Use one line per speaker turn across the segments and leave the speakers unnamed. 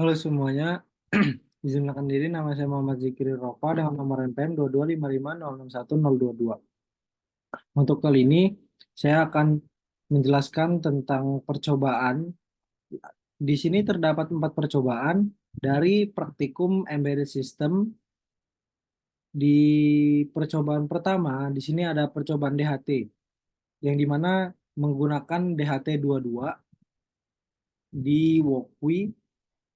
Halo semuanya, izinkan diri nama saya Muhammad Zikri Rofa dengan nomor NPM 22550610022. Untuk kali ini, saya akan menjelaskan tentang percobaan. Di sini terdapat 4 percobaan dari praktikum Embedded System. Di percobaan pertama, di sini ada percobaan DHT, yang dimana menggunakan DHT 22 di Wokwi.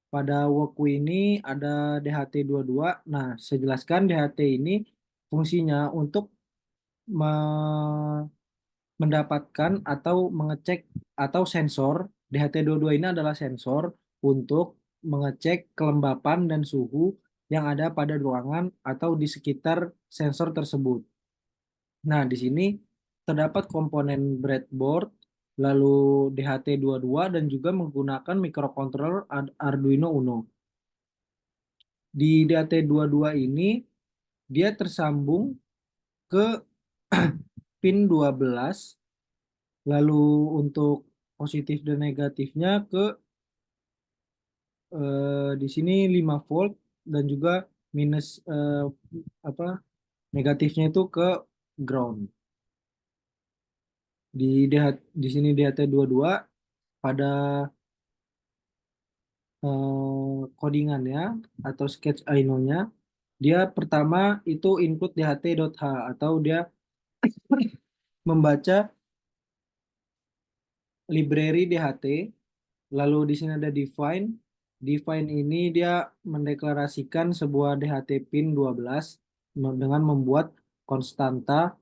Pada Woku ini ada DHT 22. Nah, saya jelaskan DHT ini fungsinya untuk mendapatkan atau mengecek atau sensor. DHT 22 ini adalah sensor untuk mengecek kelembapan dan suhu yang ada pada ruangan atau di sekitar sensor tersebut. Nah, di sini terdapat komponen breadboard, lalu DHT 22 dan juga menggunakan microcontroller Arduino Uno. Di DAT 22 ini dia tersambung ke pin 12, lalu untuk positif dan negatifnya ke di sini 5 volt dan juga minus apa negatifnya itu ke ground. Di sini DHT 22 pada codingannya atau sketch Aino-nya, dia pertama itu input DHT.h atau dia membaca library DHT. Lalu di sini ada define. Define ini dia mendeklarasikan sebuah DHT pin 12 dengan membuat konstanta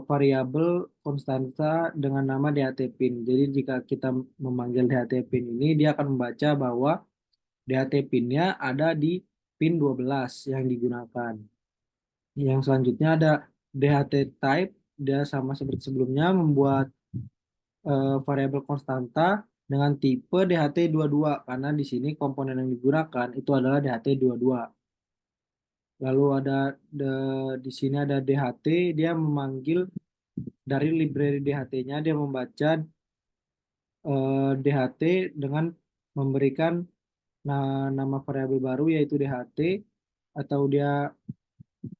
variabel konstanta dengan nama DHT pin. Jadi jika kita memanggil DHT pin ini, dia akan membaca bahwa DHT pinnya ada di pin 12 yang digunakan. Yang selanjutnya ada DHT type. Dia sama seperti sebelumnya membuat variabel konstanta dengan tipe DHT 22 karena di sini komponen yang digunakan itu adalah DHT 22. Lalu ada di sini ada DHT, dia memanggil dari library DHT-nya, dia membaca DHT dengan memberikan nama variabel baru yaitu DHT, atau dia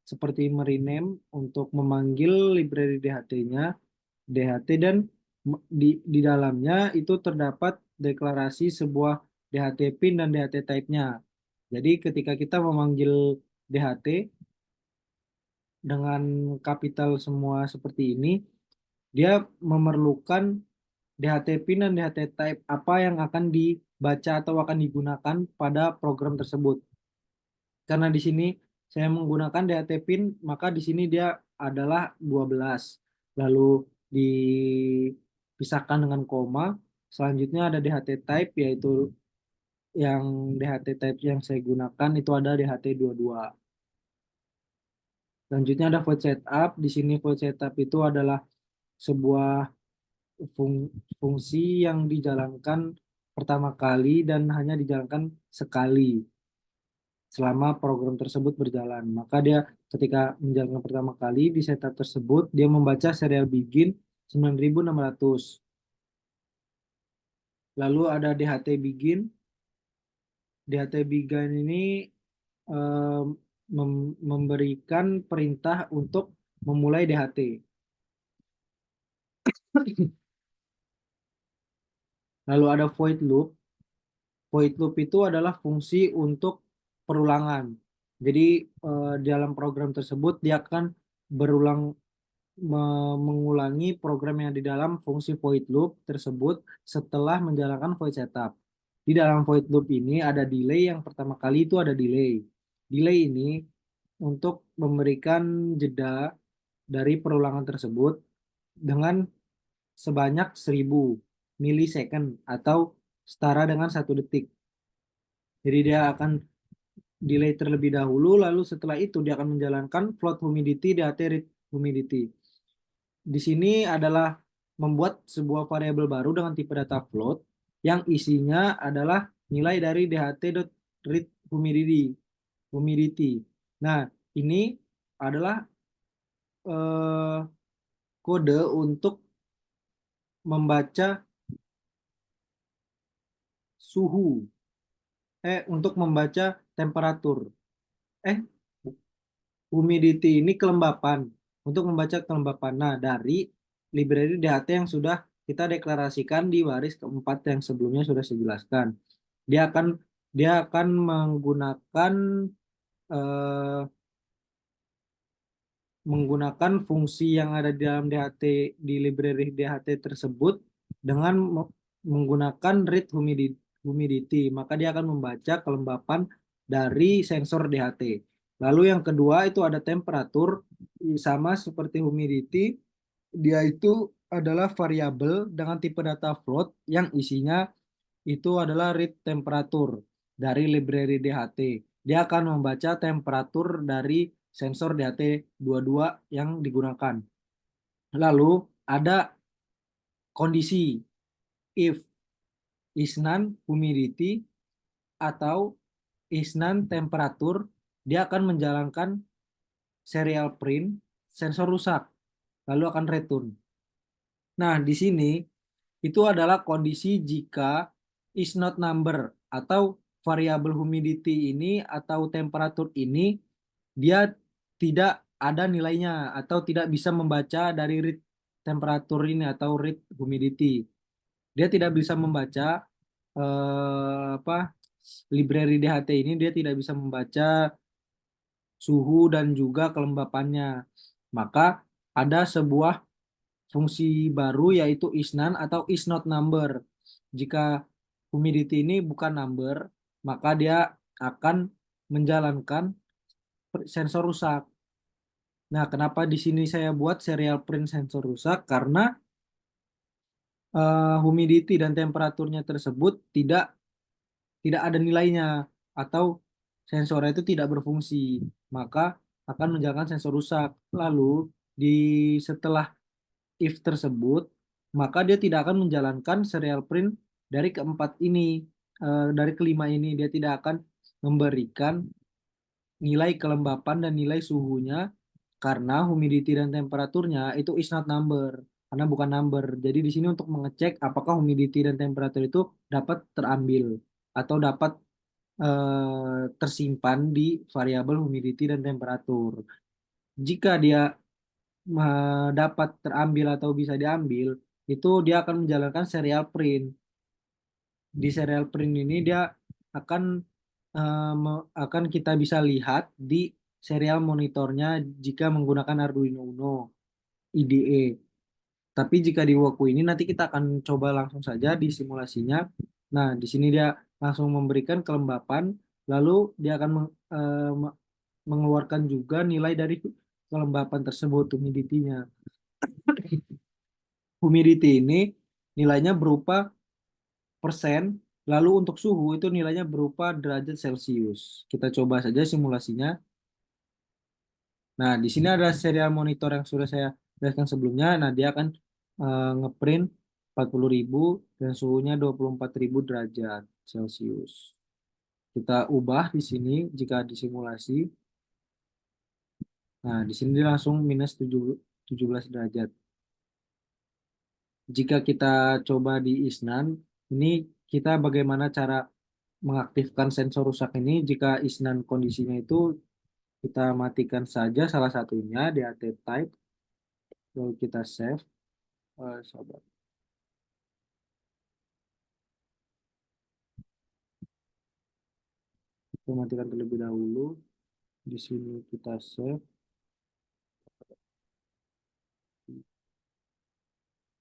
seperti merename untuk memanggil library DHT-nya DHT, dan di dalamnya itu terdapat deklarasi sebuah DHT pin dan DHT type-nya. Jadi ketika kita memanggil DHT dengan kapital semua seperti ini, dia memerlukan DHT pin dan DHT type apa yang akan dibaca atau akan digunakan pada program tersebut. Karena di sini saya menggunakan DHT pin, maka di sini dia adalah 12. Lalu dipisahkan dengan koma. Selanjutnya ada DHT type, yaitu yang DHT type yang saya gunakan itu ada DHT 22. Selanjutnya ada void setup. Di sini void setup itu adalah sebuah fungsi yang dijalankan pertama kali dan hanya dijalankan sekali selama program tersebut berjalan. Maka dia ketika menjalankan pertama kali di setup tersebut, dia membaca serial begin 9600. Lalu ada DHT begin. DHT begin ini eh, memberikan perintah untuk memulai DHT. Lalu ada void loop. Void loop itu adalah fungsi untuk perulangan. Jadi dalam program tersebut dia akan berulang mengulangi program yang di dalam fungsi void loop tersebut setelah menjalankan void setup. Di dalam void loop ini ada delay, yang pertama kali itu ada delay. Delay ini untuk memberikan jeda dari perulangan tersebut dengan sebanyak 1000 milisecond atau setara dengan 1 detik. Jadi dia akan delay terlebih dahulu, lalu setelah itu dia akan menjalankan float humidity, DHT read humidity. Di sini adalah membuat sebuah variabel baru dengan tipe data float yang isinya adalah nilai dari DHT.read humidity. Nah, ini adalah eh, kode untuk membaca suhu. untuk membaca temperatur. Eh, Humidity ini kelembapan. Untuk membaca kelembapan. Nah, dari library DHT yang sudah kita deklarasikan di baris keempat yang sebelumnya sudah saya jelaskan. Dia akan dia akan menggunakan eh, menggunakan fungsi yang ada di dalam DHT di library DHT tersebut dengan menggunakan read humidity, maka dia akan membaca kelembapan dari sensor DHT. Lalu yang kedua itu ada temperatur, sama seperti humidity, dia itu adalah variabel dengan tipe data float yang isinya itu adalah read temperatur dari library DHT. Dia akan membaca temperatur dari sensor DHT 22 yang digunakan. Lalu ada kondisi if isnan humidity atau isnan temperatur, dia akan menjalankan serial print sensor rusak, lalu akan return. Nah, di sini itu adalah kondisi jika is not number atau variabel humidity ini atau temperatur ini dia tidak ada nilainya atau tidak bisa membaca dari read temperatur ini atau read humidity. Dia tidak bisa membaca apa library DHT ini, dia tidak bisa membaca suhu dan juga kelembapannya. Maka ada sebuah fungsi baru yaitu isnan atau is not number. Jika humidity ini bukan number, maka dia akan menjalankan sensor rusak. Nah, kenapa di sini saya buat serial print sensor rusak? Karena humidity dan temperaturnya tersebut tidak ada nilainya atau sensornya itu tidak berfungsi, maka akan menjalankan sensor rusak. Lalu di setelah if tersebut, maka dia tidak akan menjalankan serial print dari keempat ini, dari kelima ini dia tidak akan memberikan nilai kelembapan dan nilai suhunya karena humidity dan temperaturnya itu is not number, karena bukan number. Jadi di sini untuk mengecek apakah humidity dan temperatur itu dapat terambil atau dapat tersimpan di variabel humidity dan temperatur. Jika dia dapat terambil atau bisa diambil, itu dia akan menjalankan serial print. Di serial print ini dia akan akan kita bisa lihat di serial monitornya jika menggunakan Arduino Uno IDE. Tapi jika di Woku ini nanti kita akan coba langsung saja di simulasinya. Nah, di sini dia langsung memberikan kelembapan, lalu dia akan mengeluarkan juga nilai dari kelembapan tersebut, humidity-nya. Humidity ini nilainya berupa persen, lalu untuk suhu itu nilainya berupa derajat Celcius. Kita coba saja simulasinya. Nah, di sini ada serial monitor yang sudah saya jelaskan sebelumnya. Nah, dia akan ngeprint 40.000 dan suhunya 24.000 derajat Celcius. Kita ubah di sini jika disimulasi. Nah, di sini dia langsung minus 17 derajat. Jika kita coba di Isnan, ini kita bagaimana cara mengaktifkan sensor rusak ini jika Isnan kondisinya itu kita matikan saja salah satunya di AT type, lalu kita save. Sabar. Kita matikan terlebih dahulu. Di sini kita save.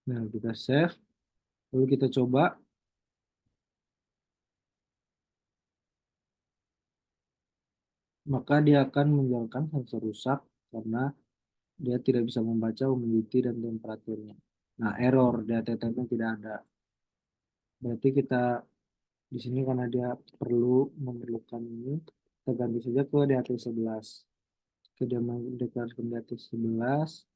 Nah, kita save. Lalu kita coba. Maka dia akan menjalankan sensor rusak karena dia tidak bisa membaca humidity dan temperaturnya. Nah, error data type-nya tidak ada. Berarti kita di sini karena dia memerlukan ini, kita ganti saja ke DHT11. Kita mendeklarasikan DHT11.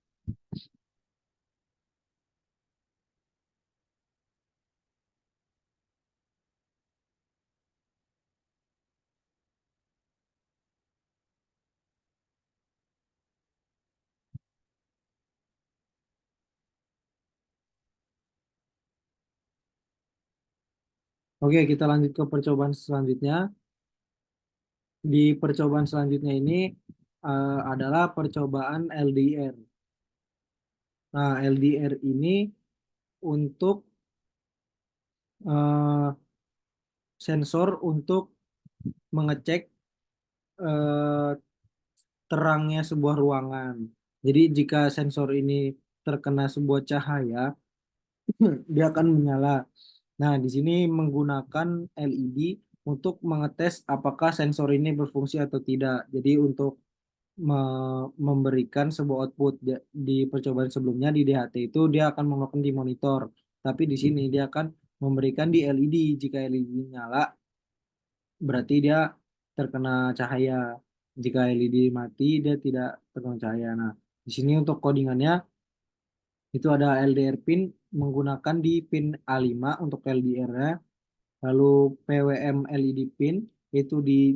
Oke, kita lanjut ke percobaan selanjutnya. Di percobaan selanjutnya ini adalah percobaan LDR. Nah, LDR ini untuk eh, sensor untuk mengecek eh, terangnya sebuah ruangan. Jadi jika sensor ini terkena sebuah cahaya, dia akan menyala. Nah, di sini menggunakan LED untuk mengetes apakah sensor ini berfungsi atau tidak. Jadi untuk memberikan sebuah output di percobaan sebelumnya di DHT itu dia akan melakukan di monitor. Tapi di sini dia akan memberikan di LED. Jika LED nyala, berarti dia terkena cahaya. Jika LED mati, dia tidak terkena cahaya. Nah, di sini untuk codingannya itu ada LDR pin menggunakan di pin A5 untuk LDR-nya, lalu PWM LED pin itu di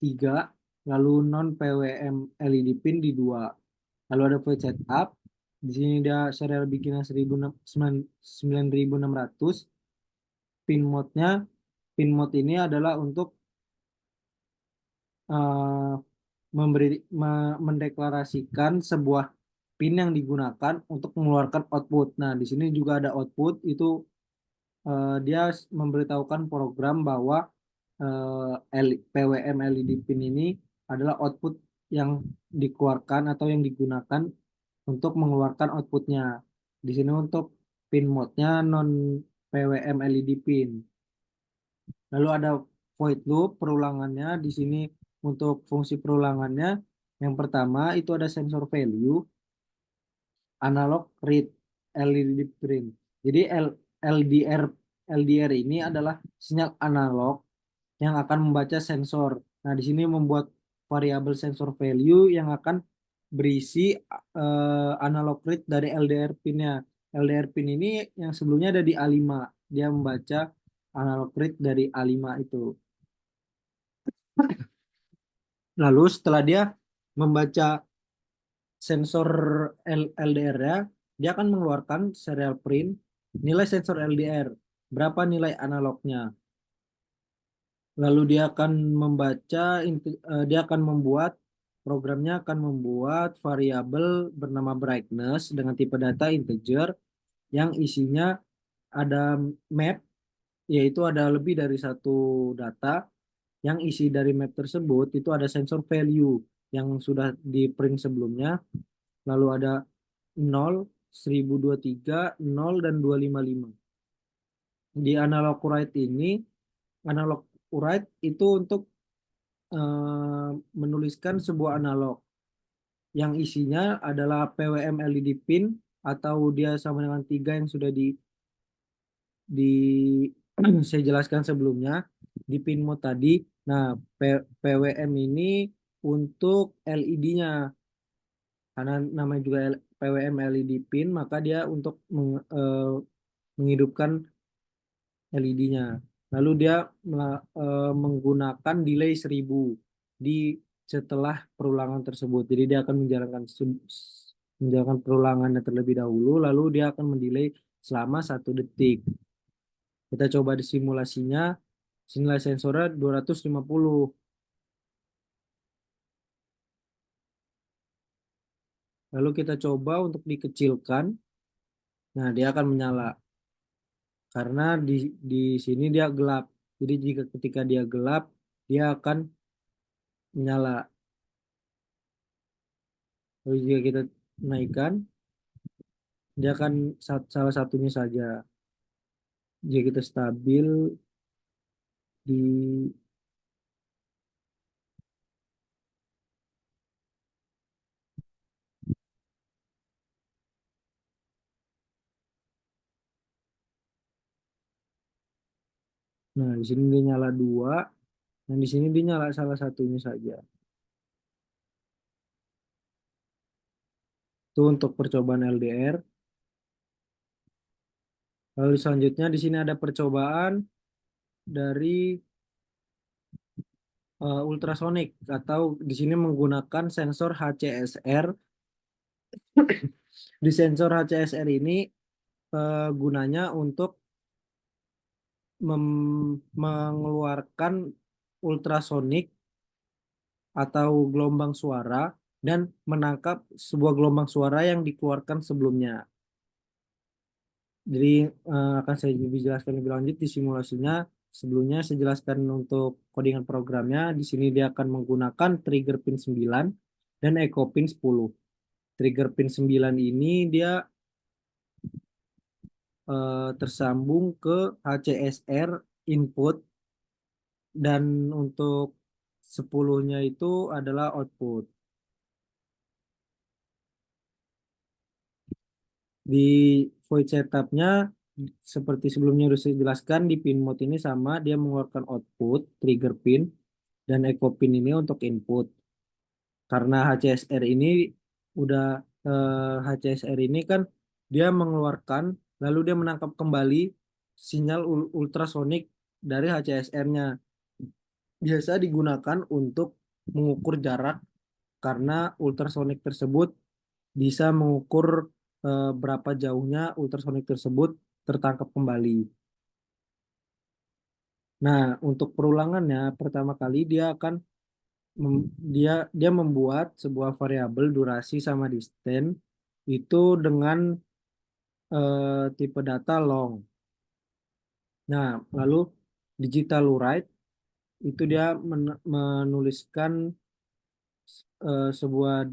3, lalu non PWM LED pin di 2. Lalu ada void setup. Di sini dia serial bikinan 9600. Pin mode-nya, pin mode ini adalah untuk eh, mendeklarasikan sebuah pin yang digunakan untuk mengeluarkan output. Nah, di sini juga ada output itu dia memberitahukan program bahwa PWM LED pin ini adalah output yang dikeluarkan atau yang digunakan untuk mengeluarkan outputnya. Di sini untuk pin mode-nya non PWM LED pin. Lalu ada void loop perulangannya. Di sini untuk fungsi perulangannya yang pertama itu ada sensor value, analog read, LED print. Jadi LDR LDR ini adalah sinyal analog yang akan membaca sensor. Nah, di sini membuat variabel sensor value yang akan berisi analog read dari LDR pin-nya. LDR pin ini yang sebelumnya ada di A5. Dia membaca analog read dari A5 itu. Lalu setelah dia membaca sensor LDR-nya, dia akan mengeluarkan serial print nilai sensor LDR, berapa nilai analognya. Lalu dia akan membaca, dia akan membuat, programnya akan membuat variabel bernama brightness dengan tipe data integer yang isinya ada map, yaitu ada lebih dari satu data, yang isi dari map tersebut itu ada sensor value yang sudah di print sebelumnya, lalu ada 0, 1023, 0, dan 255. Di analog write ini, analog write itu untuk menuliskan sebuah analog yang isinya adalah PWM LED pin atau dia sama dengan 3 yang sudah di saya jelaskan sebelumnya di pin mode tadi. Nah, PWM ini untuk LED-nya karena namanya juga PWM LED pin, maka dia untuk menghidupkan LED-nya. Lalu dia menggunakan delay 1000 di setelah perulangan tersebut. Jadi dia akan menjalankan perulangannya terlebih dahulu, lalu dia akan mendelay selama 1 detik. Kita coba di simulasinya, nilai sensornya 250. Lalu kita coba untuk dikecilkan, nah dia akan menyala. Karena di sini dia gelap. Jadi jika ketika dia gelap, dia akan menyala. Lalu jika kita naikkan, dia akan salah satunya saja. Jika kita stabil di, nah di sini dia nyala 2, dan di sini dia nyala salah satunya saja. Itu untuk percobaan LDR. Lalu selanjutnya di sini ada percobaan dari ultrasonik atau di sini menggunakan sensor HCSR. Di sensor HCSR ini gunanya untuk mengeluarkan ultrasonik atau gelombang suara dan menangkap sebuah gelombang suara yang dikeluarkan sebelumnya. Jadi akan saya lebih jelaskan lebih lanjut di simulasinya. Sebelumnya saya jelaskan untuk codingan programnya. Di sini dia akan menggunakan trigger pin 9 dan echo pin 10. Trigger pin 9 ini dia tersambung ke HCSR input dan untuk 10-nya itu adalah output. Di void setupnya seperti sebelumnya sudah saya jelaskan di pin mode ini sama dia mengeluarkan output trigger pin dan echo pin ini untuk input. Karena HCSR ini udah HCSR ini kan dia mengeluarkan lalu dia menangkap kembali sinyal ultrasonik dari HCSR-nya. Biasa digunakan untuk mengukur jarak karena ultrasonik tersebut bisa mengukur berapa jauhnya ultrasonik tersebut tertangkap kembali. Nah, untuk perulangannya pertama kali dia akan dia dia membuat sebuah variabel durasi sama distance itu dengan tipe data long. Nah, lalu digital write itu dia menuliskan sebuah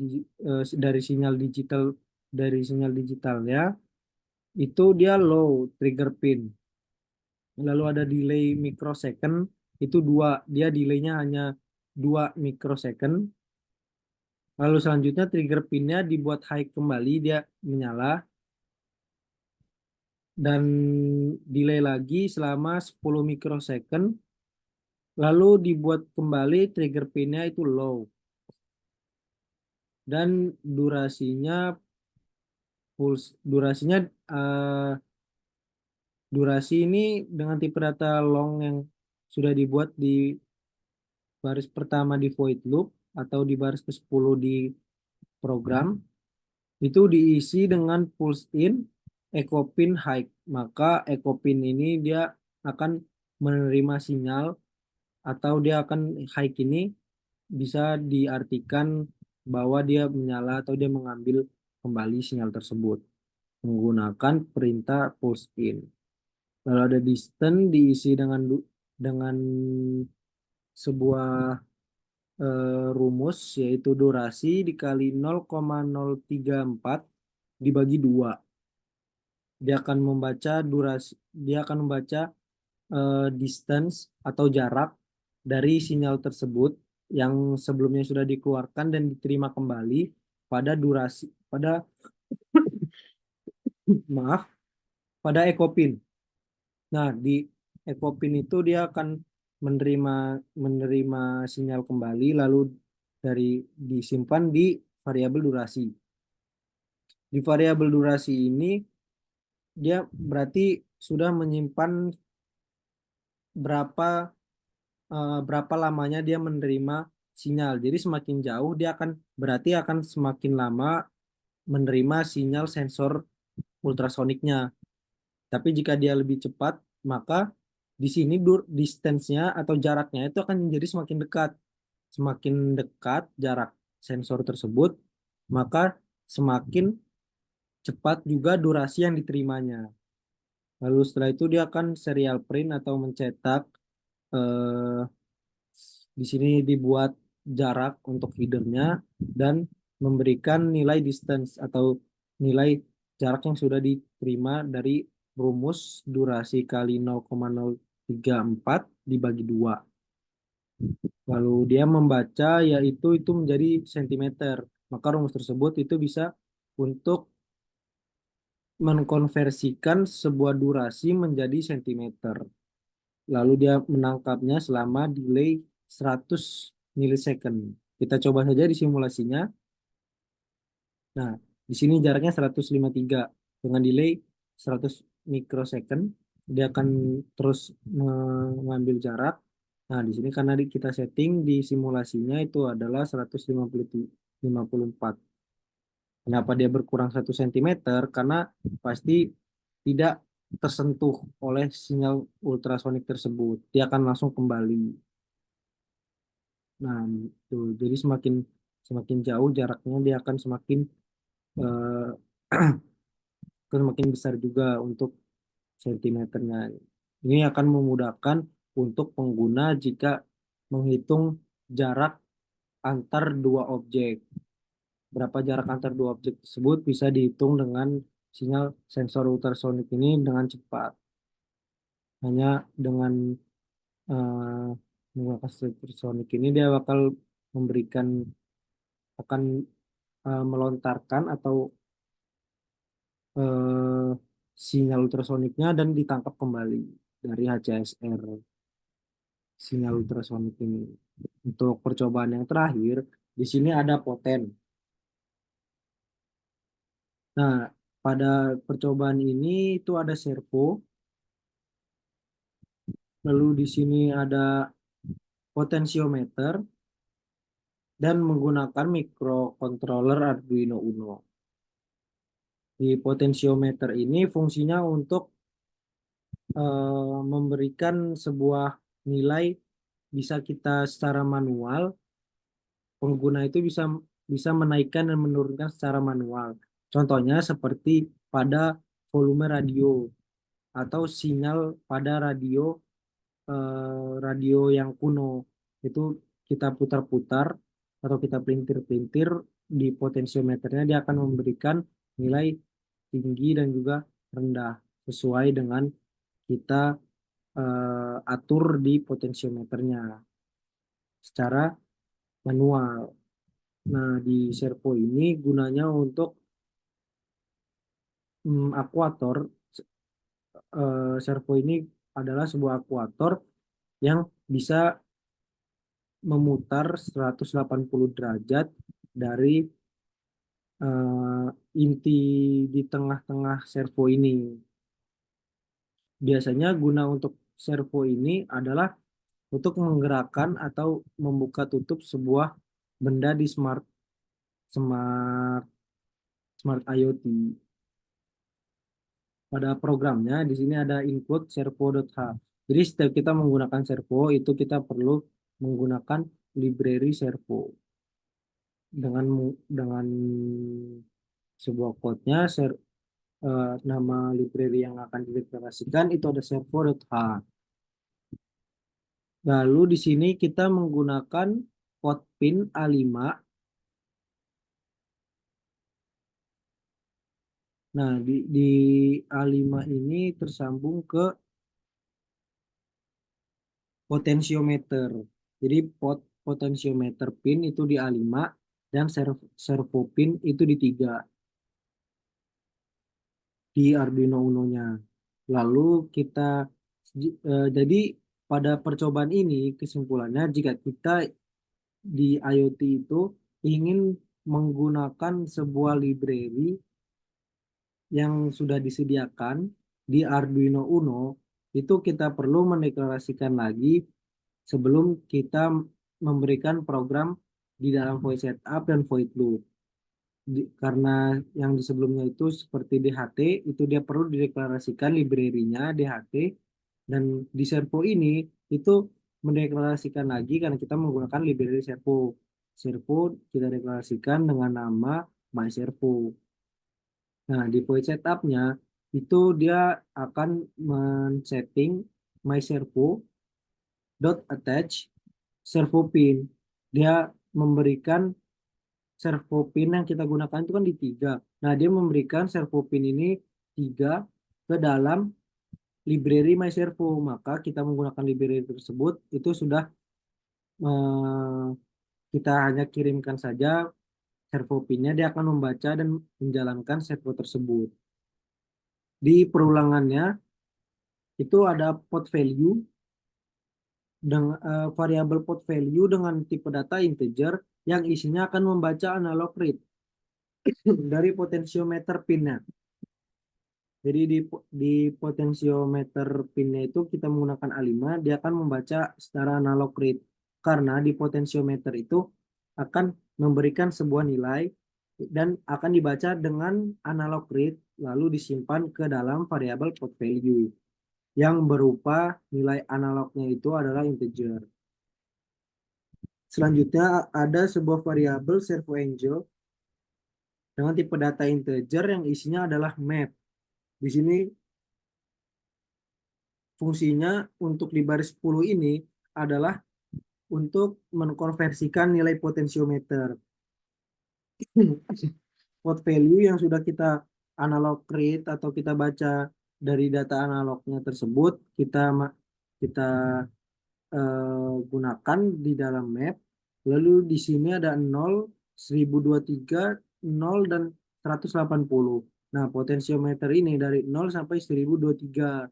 dari sinyal digital digitalnya itu dia low trigger pin. Lalu ada delay microsecond itu dua, dia delaynya hanya 2 mikrosecond. Lalu selanjutnya trigger pinnya dibuat high kembali, dia menyala dan delay lagi selama 10 mikrosecond. Lalu dibuat kembali trigger pinnya itu low dan durasinya eh, durasi ini dengan tipe data long yang sudah dibuat di baris pertama di void loop atau di baris ke-10 di program itu diisi dengan pulse in echo pin high. Maka echo pin ini dia akan menerima sinyal atau dia akan high ini bisa diartikan bahwa dia menyala atau dia mengambil kembali sinyal tersebut menggunakan perintah pulse in. Lalu ada distance diisi dengan sebuah rumus yaitu durasi dikali 0,034 dibagi 2. Dia akan membaca distance atau jarak dari sinyal tersebut yang sebelumnya sudah dikeluarkan dan diterima kembali pada durasi pada maaf pada echo pin. Nah, di echo pin itu dia akan menerima menerima sinyal kembali lalu disimpan di variabel durasi. Di variabel durasi ini dia berarti sudah menyimpan berapa lamanya dia menerima sinyal. Jadi semakin jauh dia akan semakin lama menerima sinyal sensor ultrasoniknya. Tapi jika dia lebih cepat, maka di sini distance-nya atau jaraknya itu akan menjadi semakin dekat. Semakin dekat jarak sensor tersebut, maka semakin cepat juga durasi yang diterimanya. Lalu setelah itu dia akan serial print atau mencetak eh, di sini dibuat jarak untuk feedernya dan memberikan nilai distance atau nilai jarak yang sudah diterima dari rumus durasi kali 0,034 dibagi 2. Lalu dia membaca yaitu itu menjadi sentimeter. Maka rumus tersebut itu bisa untuk mengkonversikan sebuah durasi menjadi sentimeter. Lalu dia menangkapnya selama delay 100 milisecond. Kita coba saja di simulasinya. Nah, di sini jaraknya 153 dengan delay 100 mikrosecond. Dia akan terus mengambil jarak. Nah, di sini karena kita setting di simulasinya itu adalah 154. Kenapa dia berkurang 1 cm? Karena pasti tidak tersentuh oleh sinyal ultrasonik tersebut, dia akan langsung kembali. Nah, itu. Jadi semakin semakin jauh jaraknya dia akan semakin eh, semakin besar juga untuk sentimeternya. Ini akan memudahkan untuk pengguna jika menghitung jarak antar dua objek. Berapa jarak antar dua objek tersebut bisa dihitung dengan sinyal sensor ultrasonik ini dengan cepat. Hanya dengan eh, menggunakan ultrasonik ini dia bakal memberikan akan melontarkan atau eh, sinyal ultrasoniknya dan ditangkap kembali dari HCSR sinyal ultrasonik ini. Untuk percobaan yang terakhir, di sini ada poten. Nah, pada percobaan ini itu ada servo, lalu di sini ada potensiometer dan menggunakan microcontroller Arduino Uno. Di potensiometer ini fungsinya untuk memberikan sebuah nilai bisa kita secara manual, pengguna itu bisa bisa menaikkan dan menurunkan secara manual. Contohnya seperti pada volume radio atau sinyal pada radio yang kuno itu kita putar-putar atau kita pelintir-pelintir di potensiometernya dia akan memberikan nilai tinggi dan juga rendah sesuai dengan kita atur di potensiometernya secara manual. Nah, di servo ini gunanya untuk akuator. Servo ini adalah sebuah akuator yang bisa memutar 180 derajat dari eh, inti di tengah-tengah servo ini. Biasanya guna untuk servo ini adalah untuk menggerakkan atau membuka tutup sebuah benda di smart smart IoT. Pada programnya di sini ada include servo.h. Jadi setiap kita menggunakan servo itu kita perlu menggunakan library servo dengan sebuah code-nya nama library yang akan dideklarasikan itu ada servo.h. Lalu di sini kita menggunakan port pin A5. Nah, di A5 ini tersambung ke potensiometer. Jadi potensiometer pin itu di A5 dan servo pin itu di 3 di Arduino Uno-nya. Lalu jadi pada percobaan ini kesimpulannya jika kita di IoT itu ingin menggunakan sebuah library yang sudah disediakan di Arduino Uno, itu kita perlu mendeklarasikan lagi sebelum kita memberikan program di dalam void setup dan void loop. Karena yang di sebelumnya itu seperti DHT, itu dia perlu dideklarasikan library-nya DHT, dan di servo ini itu mendeklarasikan lagi karena kita menggunakan library servo. Servo kita deklarasikan dengan nama myservo. Nah, di void setup-nya itu dia akan men-setting myservo dot attach servo pin. Dia memberikan servo pin yang kita gunakan itu kan di 3. Nah, dia memberikan servo pin ini 3 ke dalam library myservo. Maka kita menggunakan library tersebut itu sudah eh, kita hanya kirimkan saja servo pinnya, dia akan membaca dan menjalankan servo tersebut. Di perulangannya itu ada port value dengan variabel port value dengan tipe data integer yang isinya akan membaca analog read dari potensiometer pinnya. Jadi di potensiometer pinnya itu kita menggunakan A5, dia akan membaca secara analog read. Karena di potensiometer itu akan memberikan sebuah nilai dan akan dibaca dengan analog read lalu disimpan ke dalam variabel port value yang berupa nilai analognya itu adalah integer. Selanjutnya ada sebuah variabel servo angel dengan tipe data integer yang isinya adalah map. Di sini fungsinya untuk di baris 10 ini adalah untuk mengkonversikan nilai potensiometer. Port value yang sudah kita analog read atau kita baca dari data analognya tersebut, kita gunakan di dalam map. Lalu di sini ada 0, 1023, 0, dan 180. Nah, potensiometer ini dari 0 sampai 1023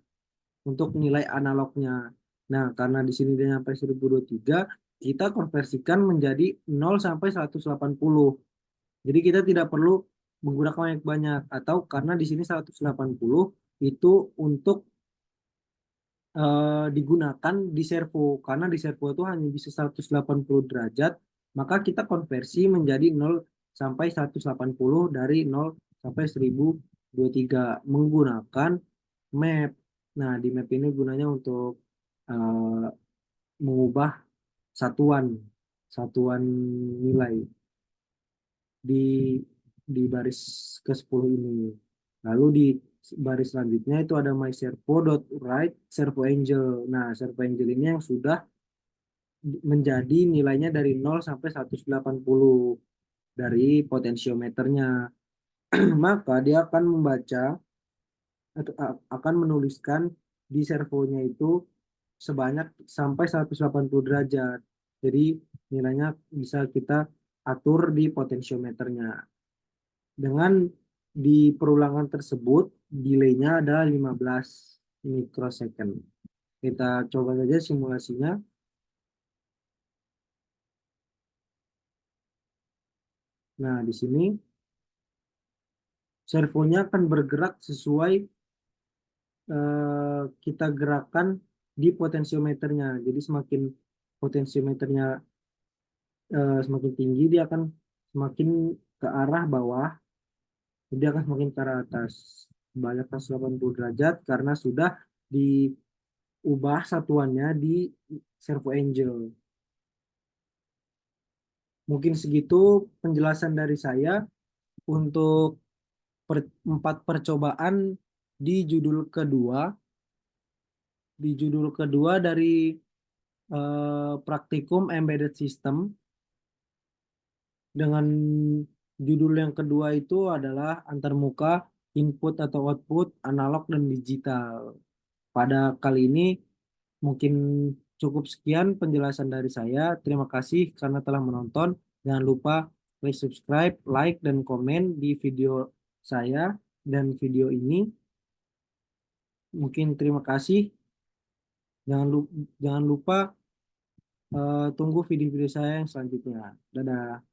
untuk nilai analognya. Nah, karena di sini dia sampai 1023, kita konversikan menjadi 0 sampai 180. Jadi kita tidak perlu menggunakan banyak-banyak, atau karena di sini 180 itu untuk digunakan di servo, karena di servo itu hanya bisa 180 derajat, maka kita konversi menjadi 0 sampai 180 dari 0 sampai 1023 menggunakan map. Nah, di map ini gunanya untuk eh, mengubah satuan satuan nilai di baris ke-10 ini. Lalu di baris selanjutnya itu ada myServo.write servo angel. Nah, servo angel ini yang sudah menjadi nilainya dari 0 sampai 180 dari potensiometernya. Maka dia akan membaca atau akan menuliskan di servonya itu sebanyak sampai 180 derajat. Jadi nilainya bisa kita atur di potensiometernya. Dengan di perulangan tersebut, delay-nya ada 15 mikrosecond. Kita coba saja simulasinya. Nah, di sini servonya akan bergerak sesuai kita gerakan di potensiometernya. Jadi semakin potensiometernya semakin tinggi, dia akan semakin ke arah bawah, dia akan semakin ke arah atas. Banyak 180 derajat karena sudah diubah satuannya di servo angel. Mungkin segitu penjelasan dari saya untuk 4 percobaan di judul kedua. Di judul kedua dari praktikum embedded system, dengan judul yang kedua itu adalah antarmuka input atau output analog dan digital. Pada kali ini mungkin cukup sekian penjelasan dari saya. Terima kasih karena telah menonton. Jangan lupa like, subscribe, like, dan komen di video saya dan video ini. Mungkin terima kasih. Jangan lupa tunggu video-video saya yang selanjutnya. Dadah.